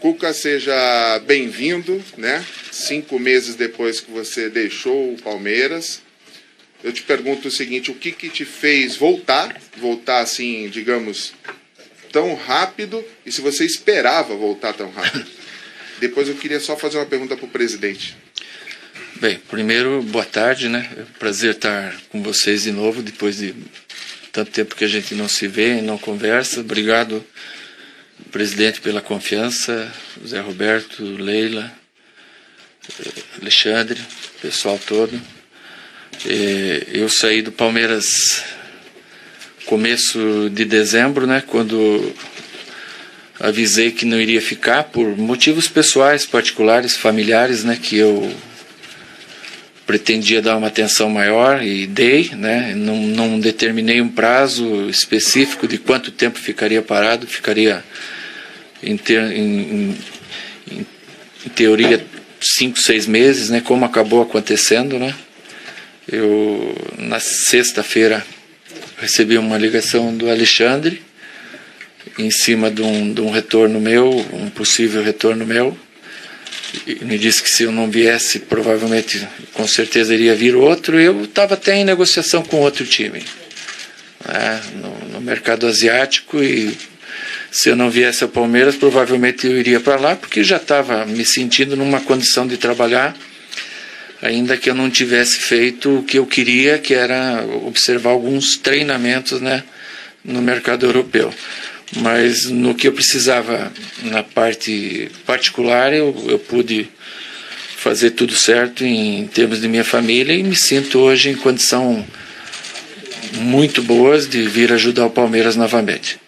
Cuca, seja bem-vindo, né? 5 meses depois que você deixou o Palmeiras. Eu te pergunto o seguinte, o que te fez voltar assim, digamos, tão rápido, e se você esperava voltar tão rápido? Depois eu queria só fazer uma pergunta para o presidente. Bem, primeiro, boa tarde, né? É um prazer estar com vocês de novo, depois de tanto tempo que a gente não se vê e não conversa. Obrigado, presidente, pela confiança, Zé Roberto, Leila, Alexandre, pessoal todo. Eu saí do Palmeiras começo de dezembro, né, quando avisei que não iria ficar por motivos pessoais, particulares, familiares, né, que eu pretendia dar uma atenção maior e dei, né, não determinei um prazo específico de quanto tempo ficaria parado, ficaria em teoria 5, 6 meses, né, como acabou acontecendo, né. Eu, na sexta-feira, recebi uma ligação do Alexandre em cima de um retorno meu, um possível retorno meu. E me disse que se eu não viesse, provavelmente, com certeza iria vir outro. Eu estava até em negociação com outro time, né, no mercado asiático, e se eu não viesse ao Palmeiras, provavelmente eu iria para lá, porque já estava me sentindo numa condição de trabalhar, ainda que eu não tivesse feito o que eu queria, que era observar alguns treinamentos, né, no mercado europeu. Mas no que eu precisava, na parte particular, eu pude fazer tudo certo em termos de minha família, e me sinto hoje em condição muito boas de vir ajudar o Palmeiras novamente.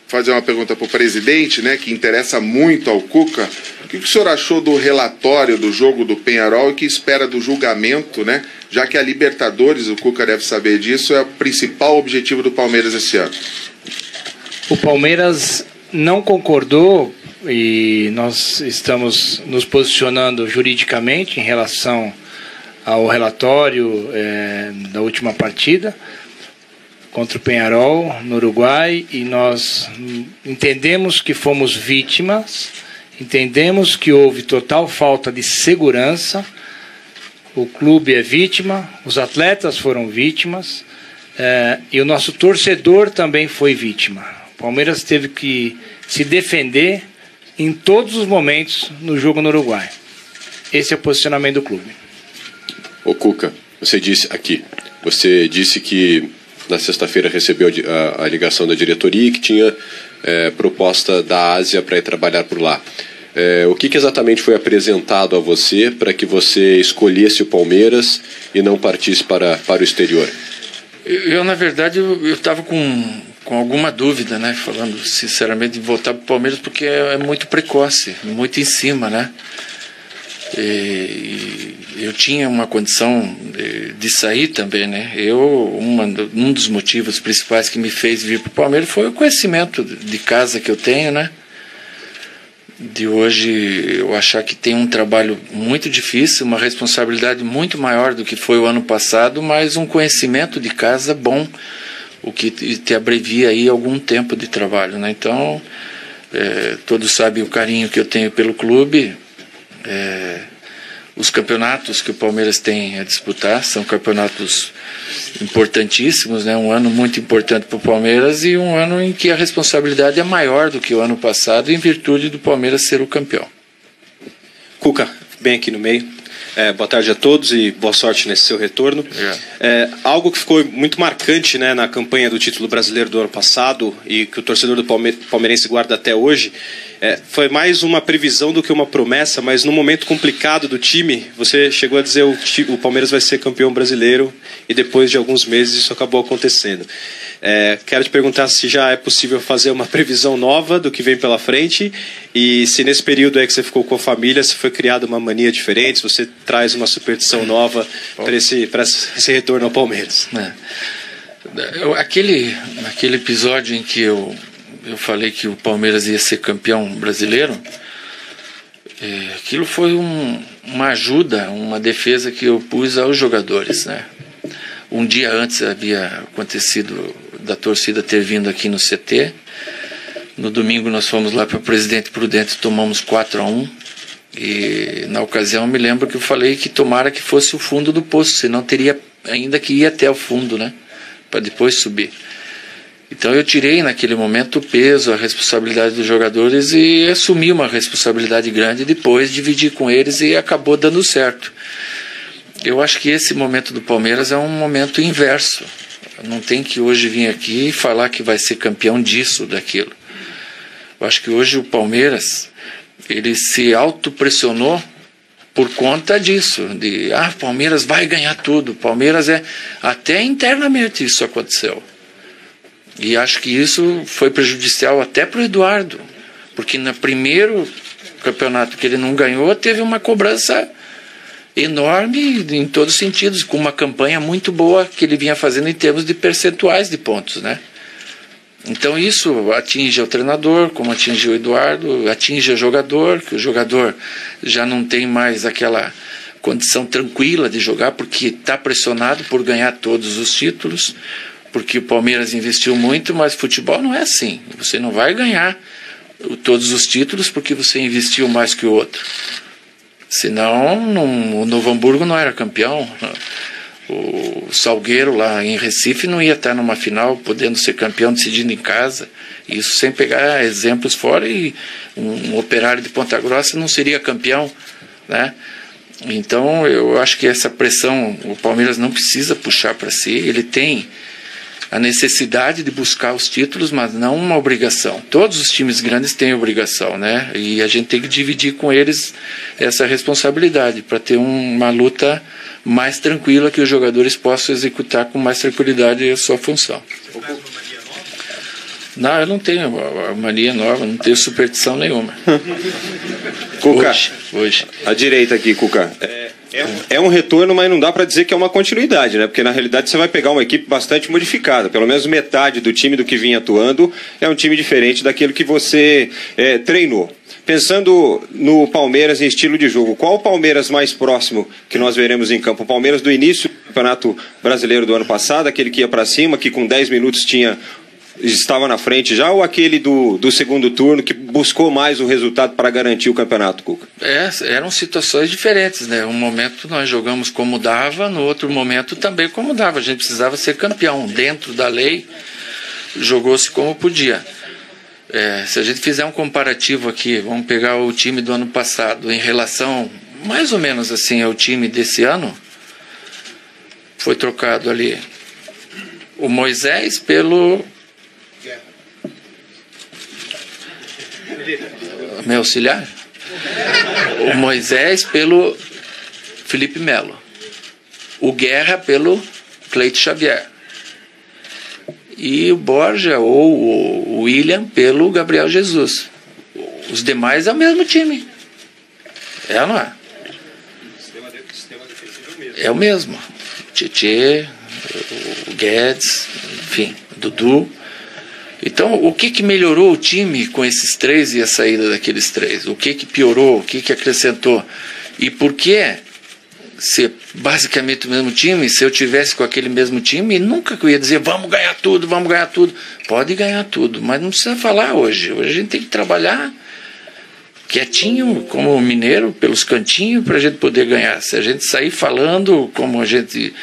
Fazer uma pergunta para o presidente, né, que interessa muito ao Cuca. O que o senhor achou do relatório do jogo do Peñarol e que espera do julgamento, né? Já que a Libertadores, o Cuca deve saber disso, é o principal objetivo do Palmeiras esse ano. O Palmeiras não concordou e nós estamos nos posicionando juridicamente em relação ao relatório da última partida contra o Peñarol no Uruguai, e nós entendemos que fomos vítimas, entendemos que houve total falta de segurança, o clube é vítima, os atletas foram vítimas, e o nosso torcedor também foi vítima. O Palmeiras teve que se defender em todos os momentos no jogo no Uruguai. Esse é o posicionamento do clube. Ô Cuca, você disse que na sexta-feira recebeu a ligação da diretoria e que tinha proposta da Ásia para ir trabalhar por lá. O que exatamente foi apresentado a você para que você escolhesse o Palmeiras e não partisse para o exterior? Eu na verdade, eu estava com alguma dúvida, né, falando sinceramente, de voltar para o Palmeiras, porque é muito precoce, muito em cima, né? E eu tinha uma condição de sair também, né? Um dos motivos principais que me fez vir para o Palmeiras foi o conhecimento de casa que eu tenho, né? De hoje eu achar que tem um trabalho muito difícil, uma responsabilidade muito maior do que foi o ano passado, mas um conhecimento de casa bom, o que te abrevia aí algum tempo de trabalho, né? Então, todos sabem o carinho que eu tenho pelo clube. Os campeonatos que o Palmeiras tem a disputar são campeonatos importantíssimos, né? Um ano muito importante para o Palmeiras e um ano em que a responsabilidade é maior do que o ano passado, em virtude do Palmeiras ser o campeão. Cuca, bem aqui no meio. Boa tarde a todos e boa sorte nesse seu retorno. Algo que ficou muito marcante, né, na campanha do título brasileiro do ano passado e que o torcedor do palmeirense guarda até hoje, foi mais uma previsão do que uma promessa, mas num momento complicado do time, você chegou a dizer o Palmeiras vai ser campeão brasileiro, e depois de alguns meses isso acabou acontecendo. Quero te perguntar se já é possível fazer uma previsão nova do que vem pela frente, e se nesse período aí que você ficou com a família, se foi criada uma mania diferente, se você traz uma superstição nova para esse retorno ao Palmeiras. Aquele episódio em que eu falei que o Palmeiras ia ser campeão brasileiro, aquilo foi uma ajuda, uma defesa que eu pus aos jogadores, né? Um dia antes havia acontecido da torcida ter vindo aqui no CT, No domingo nós fomos lá para Presidente Prudente, tomamos 4-1. E na ocasião eu me lembro que eu falei que tomara que fosse o fundo do poço, senão teria ainda que ir até o fundo, né? Para depois subir. Então eu tirei naquele momento o peso, a responsabilidade dos jogadores e assumi uma responsabilidade grande, depois dividi com eles e acabou dando certo. Eu acho que esse momento do Palmeiras é um momento inverso. Não tem que hoje vir aqui e falar que vai ser campeão disso, daquilo. Eu acho que hoje o Palmeiras, ele se autopressionou por conta disso, de Palmeiras vai ganhar tudo, Palmeiras até internamente isso aconteceu. E acho que isso foi prejudicial até para o Eduardo, porque no primeiro campeonato que ele não ganhou, teve uma cobrança enorme em todos os sentidos, com uma campanha muito boa que ele vinha fazendo em termos de percentuais de pontos, né? Então isso atinge o treinador, como atinge o Eduardo, atinge o jogador, que o jogador já não tem mais aquela condição tranquila de jogar, porque está pressionado por ganhar todos os títulos, porque o Palmeiras investiu muito, mas futebol não é assim. Você não vai ganhar todos os títulos porque você investiu mais que o outro. Senão, o Novo Hamburgo não era campeão. O Salgueiro lá em Recife não ia estar numa final podendo ser campeão decidindo em casa. Isso sem pegar exemplos fora, e um Operário de Ponta Grossa não seria campeão, né? Então eu acho que essa pressão o Palmeiras não precisa puxar para si. Ele tem a necessidade de buscar os títulos, mas não uma obrigação. Todos os times grandes têm obrigação, né? E a gente tem que dividir com eles essa responsabilidade para ter uma luta mais tranquila, que os jogadores possam executar com mais tranquilidade a sua função. Não, eu não tenho mania nova, não tenho superstição nenhuma. Cuca, hoje. À direita aqui, Cuca. É um retorno, mas não dá para dizer que é uma continuidade, né? Porque na realidade você vai pegar uma equipe bastante modificada. Pelo menos metade do time do que vinha atuando é um time diferente daquilo que você treinou. Pensando no Palmeiras em estilo de jogo, qual o Palmeiras mais próximo que nós veremos em campo? O Palmeiras do início do Campeonato Brasileiro do ano passado, aquele que ia para cima, que com 10 minutos estava na frente já, ou aquele do segundo turno que buscou mais o resultado para garantir o campeonato, Cuca? Eram situações diferentes, né? Um momento nós jogamos como dava, no outro momento também como dava. A gente precisava ser campeão. Dentro da lei, jogou-se como podia. Se a gente fizer um comparativo aqui, vamos pegar o time do ano passado em relação, mais ou menos assim, ao time desse ano, foi trocado ali o Moisés pelo... meu auxiliar? O Moisés pelo Felipe Melo. O Guerra pelo Cleito Xavier. E o Borja ou o William pelo Gabriel Jesus. Os demais é o mesmo time. É ou não é? É o mesmo. Tietê, o Guedes, enfim, Dudu. Então, o que melhorou o time com esses três e a saída daqueles três? O que piorou? O que acrescentou? E por que ser basicamente o mesmo time? Se eu tivesse com aquele mesmo time, nunca que eu ia dizer vamos ganhar tudo, vamos ganhar tudo. Pode ganhar tudo, mas não precisa falar hoje. Hoje a gente tem que trabalhar quietinho, como o mineiro, pelos cantinhos, para a gente poder ganhar. Se a gente sair falando como a gente...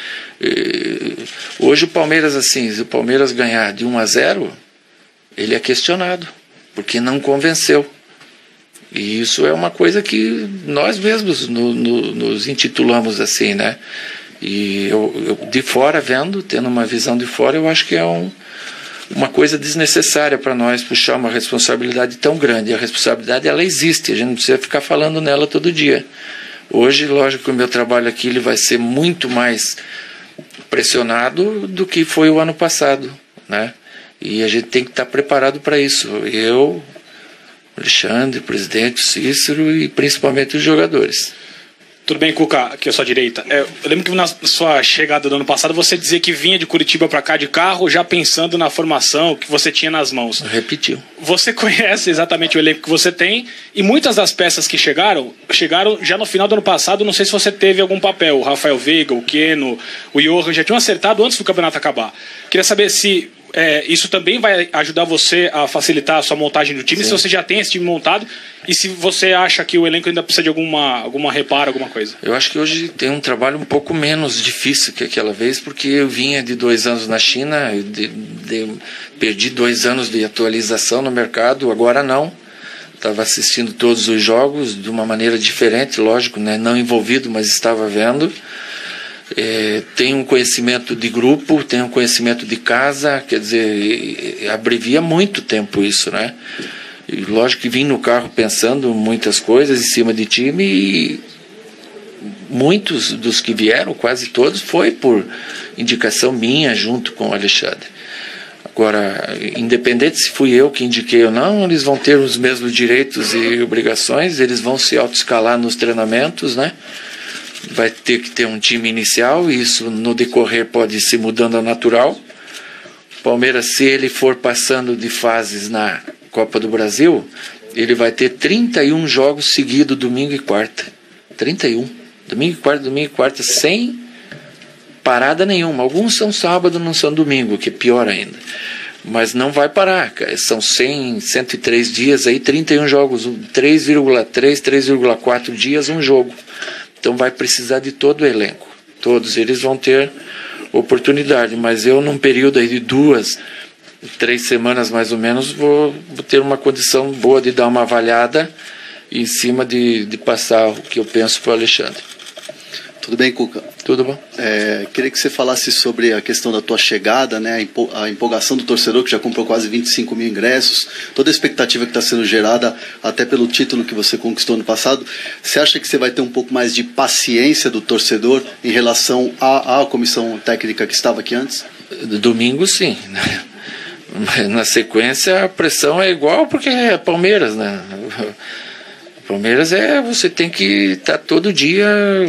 Hoje o Palmeiras, assim, se o Palmeiras ganhar de 1-0, ele é questionado, porque não convenceu. E isso é uma coisa que nós mesmos nos intitulamos assim, né? E eu de fora vendo, tendo uma visão de fora, eu acho que é uma coisa desnecessária para nós puxar uma responsabilidade tão grande. A responsabilidade, ela existe, a gente não precisa ficar falando nela todo dia. Hoje, lógico que o meu trabalho aqui ele vai ser muito mais pressionado do que foi o ano passado, né? E a gente tem que estar preparado para isso. Eu, Alexandre, o presidente, o Cícero e principalmente os jogadores. Tudo bem, Cuca, aqui à sua direita. Eu lembro que na sua chegada do ano passado você dizia que vinha de Curitiba para cá de carro já pensando na formação que você tinha nas mãos. Repetiu. Você conhece exatamente o elenco que você tem e muitas das peças que chegaram já no final do ano passado. Não sei se você teve algum papel. O Rafael Veiga, o Keno, o Johan já tinham acertado antes do campeonato acabar. Queria saber se isso também vai ajudar você a facilitar a sua montagem do time, se você já tem esse time montado e se você acha que o elenco ainda precisa de alguma reparo, alguma coisa. Eu acho que hoje tem um trabalho um pouco menos difícil que aquela vez, porque eu vinha de 2 anos na China, perdi 2 anos de atualização no mercado, agora não. Estava assistindo todos os jogos de uma maneira diferente, lógico, né? Não envolvido, mas estava vendo. Tenho um conhecimento de grupo, tenho um conhecimento de casa, quer dizer, abrevia muito tempo isso, né? E lógico que vim no carro pensando muitas coisas em cima de time e muitos dos que vieram, quase todos, foi por indicação minha junto com o Alexandre. Agora, independente se fui eu que indiquei ou não, eles vão ter os mesmos direitos e obrigações, eles vão se autoescalar nos treinamentos, né? Vai ter que ter um time inicial, e isso no decorrer pode ir se mudando ao natural. O Palmeiras, se ele for passando de fases na Copa do Brasil, ele vai ter 31 jogos seguidos, domingo e quarta. 31. Domingo e quarta, sem parada nenhuma. Alguns são sábado, não são domingo, que é pior ainda. Mas não vai parar. São 103 dias, aí 31 jogos, 3,3, 3,4 dias, um jogo. Então vai precisar de todo o elenco. Todos eles vão ter oportunidade. Mas eu, num período aí de 2, 3 semanas mais ou menos, vou ter uma condição boa de dar uma avaliada em cima de passar o que eu penso para o Alexandre. Tudo bem, Cuca? Tudo bom? Queria que você falasse sobre a questão da tua chegada, né? A empolgação do torcedor, que já comprou quase 25 mil ingressos, toda a expectativa que está sendo gerada até pelo título que você conquistou no passado. Você acha que você vai ter um pouco mais de paciência do torcedor em relação à comissão técnica que estava aqui antes? Domingo, sim. Na sequência, a pressão é igual, porque é Palmeiras, né? Palmeiras você tem que estar todo dia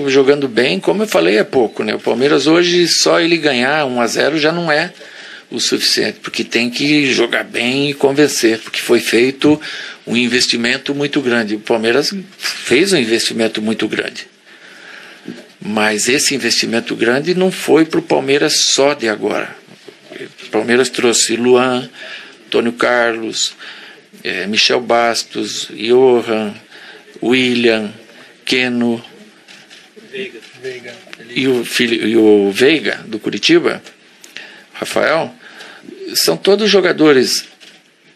jogando bem, como eu falei há pouco, né? O Palmeiras hoje, só ele ganhar 1-0 já não é o suficiente, porque tem que jogar bem e convencer, porque foi feito um investimento muito grande. O Palmeiras fez um investimento muito grande, mas esse investimento grande não foi para o Palmeiras só de agora. O Palmeiras trouxe Luan, Antônio Carlos, Michel Bastos, Johan, William, Keno e o Veiga, do Curitiba, Rafael, são todos jogadores,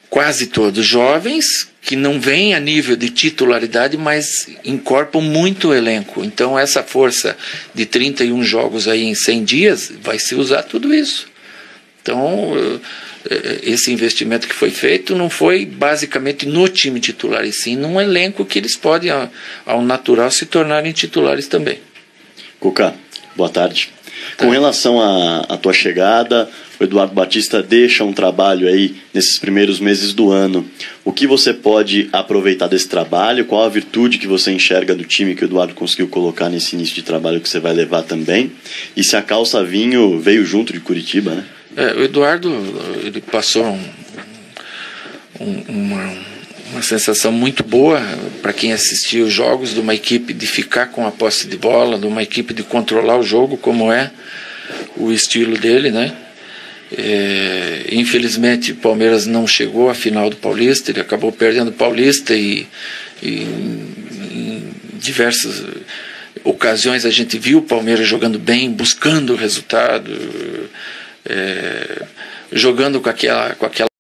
quase todos jovens, que não vêm a nível de titularidade, mas incorporam muito o elenco. Então essa força de 31 jogos aí em 100 dias vai se usar tudo isso. Então esse investimento que foi feito não foi basicamente no time titular, e sim num elenco que eles podem, ao natural, se tornarem titulares também. Cuca, boa tarde. Com relação à tua chegada, o Eduardo Batista deixa um trabalho aí nesses primeiros meses do ano. O que você pode aproveitar desse trabalho? Qual a virtude que você enxerga do time que o Eduardo conseguiu colocar nesse início de trabalho que você vai levar também? E se a Calça Vinho veio junto de Curitiba, né? O Eduardo, ele passou uma sensação muito boa para quem assistiu os jogos, de uma equipe de ficar com a posse de bola, de uma equipe de controlar o jogo, como é o estilo dele, né? Infelizmente o Palmeiras não chegou à final do Paulista, ele acabou perdendo o Paulista e em diversas ocasiões a gente viu o Palmeiras jogando bem, buscando o resultado, jogando com aquela